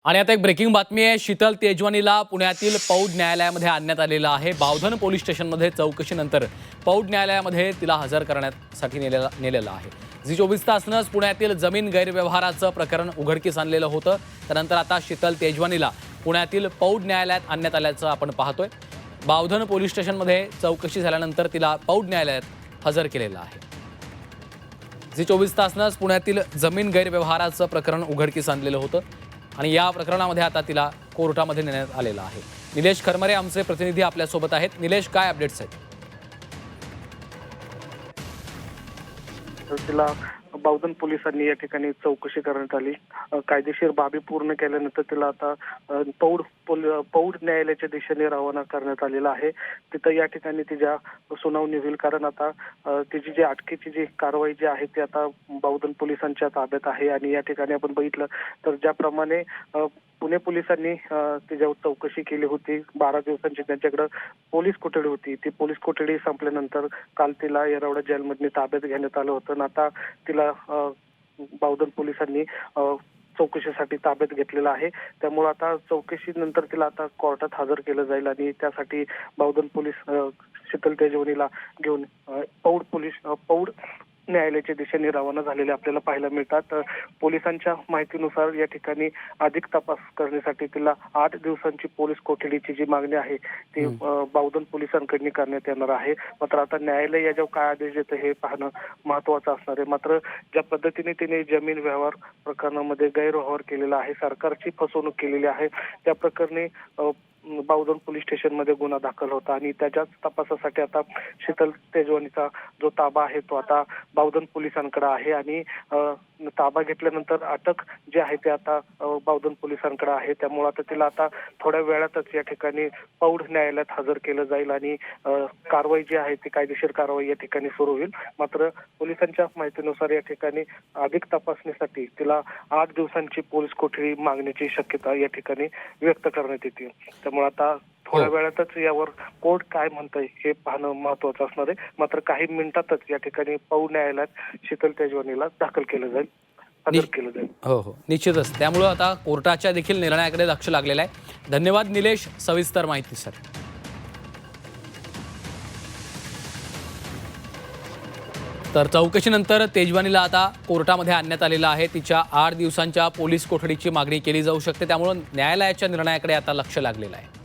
आणि आता एक ब्रेकिंग बातमी आहे। शीतल तेजवानीला पुण्यातील पौड न्यायालयामध्ये आणण्यात आलेलं आहे। बावधन पोलीस स्टेशनमध्ये चौकशीनंतर पौड न्यायालयामध्ये तिला हजर करण्यासाठी नेलेलं आहे। जी 24 तासनंच पुण्यातील जमीन गैरव्यवहाराचं प्रकरण उघडकीस आणलेलं होतं। त्यानंतर आता शीतल तेजवानीला पुण्यातील पौड न्यायालयात आणण्यात आल्याचं आपण पाहतोय। बावधन पोलीस स्टेशनमध्ये चौकशी झाल्यानंतर तिला पौड न्यायालयात हजर केलेलं आहे। जी 24 तासनंच पुण्यातील जमीन गैरव्यवहाराचं प्रकरण उघडकीस आणलेलं होतं आणि या प्रकरणामध्ये आता तिला कोर्टामध्ये नेण्यात आलेलं आहे। निलेश खरमरे आमचे प्रतिनिधी आपल्यासोबत आहेत। निलेश, काय अपडेट्स आहेत? तिला बावधन पोलिसांनी या ठिकाणी चौकशी करण्यात आली। कायदेशीर बाबी पूर्ण केल्यानंतर तिला आता पौड न्यायालयाच्या दिशेने रवाना करण्यात आलेला आहे। तिथं या ठिकाणी तिच्या सुनावणी होईल, कारण आता तिची जी अटकेची जी कारवाई जी आहे ती आता बावधन पोलिसांच्या ताब्यात आहे। आणि या ठिकाणी आपण बघितलं तर ज्याप्रमाणे पुणे पोलिसांनी तिच्यावर चौकशी केली होती, 12 दिवसांची त्यांच्याकडे पोलीस कोठडी होती। ती पोलीस कोठडी संपल्यानंतर काल तिला येरवडा जेलमध्ये ताब्यात घेण्यात आलं होतं। आणि आता तिला बावधन पोलिसांनी चौकशीसाठी ताब्यात घेतलेलं आहे। त्यामुळे आता चौकशीनंतर तिला आता कोर्टात हजर केलं जाईल आणि त्यासाठी बावधन पोलीस शीतल तेजवानीला घेऊन पौड न्यायालयाच्या दिशेने रवाना झालेले आपल्याला पाहायला मिळतात। पोलिसांच्या माहितीनुसार या ठिकाणी अधिक तपास करण्यासाठी तिला 8 दिवसांची पोलीस कोठडीची जी मागणी आहे ती बावधन पोलिसांकडून करण्यात येणार आहे। मात्र आता न्यायालय याच्यावर काय आदेश देतं हे पाहणं महत्त्वाचं असणार आहे। मात्र ज्या पद्धतीने तिने जमीन व्यवहार प्रकरणामध्ये गैरव्यवहार केलेला आहे, सरकारची फसवणूक केलेली आहे, त्या प्रकरणी बावधन पोलीस स्टेशनमध्ये गुन्हा दाखल होता आणि त्याच्याच तपासासाठी आता शीतल तेजवानीचा जो ताबा आहे तो आता बावधन पोलिसांकडे आहे। आणि ताबा घेतल्यानंतर अटक जी आहे ते आता बावधन पोलिसांकडे आहे। त्यामुळे आता तिला आता थोड्या वेळातच या ठिकाणी पौड न्यायालयात हजर केलं जाईल आणि कारवाई जी आहे ती कायदेशीर कारवाई या ठिकाणी सुरू होईल। मात्र पोलिसांच्या माहितीनुसार या ठिकाणी अधिक तपासणीसाठी तिला 8 दिवसांची पोलीस कोठडी मागण्याची शक्यता या ठिकाणी व्यक्त करण्यात येते। त्यामुळे आता थोड्या वेळातच यावर कोर्ट काय म्हणतंय हे पाहणं महत्त्वाचं असणार आहे। मात्र काही मिनिटातच या ठिकाणी पौड न्यायालयात शीतल तेजवानीला दाखल केलं जाईल, हजर केलं जाईल। हो, निश्चितच। त्यामुळे आता कोर्टाच्या देखील निर्णयाकडे लक्ष लागलेलं आहे। धन्यवाद निलेश, सविस्तर माहितीसाठी। तर चौकशीनंतर तेजवानीला आता कोर्टामध्ये आणण्यात आलेलं आहे। तिच्या 8 दिवसांच्या पोलीस कोठडीची मागणी केली जाऊ शकते। त्यामुळे न्यायालयाच्या निर्णयाकडे आता लक्ष लागलेलं आहे।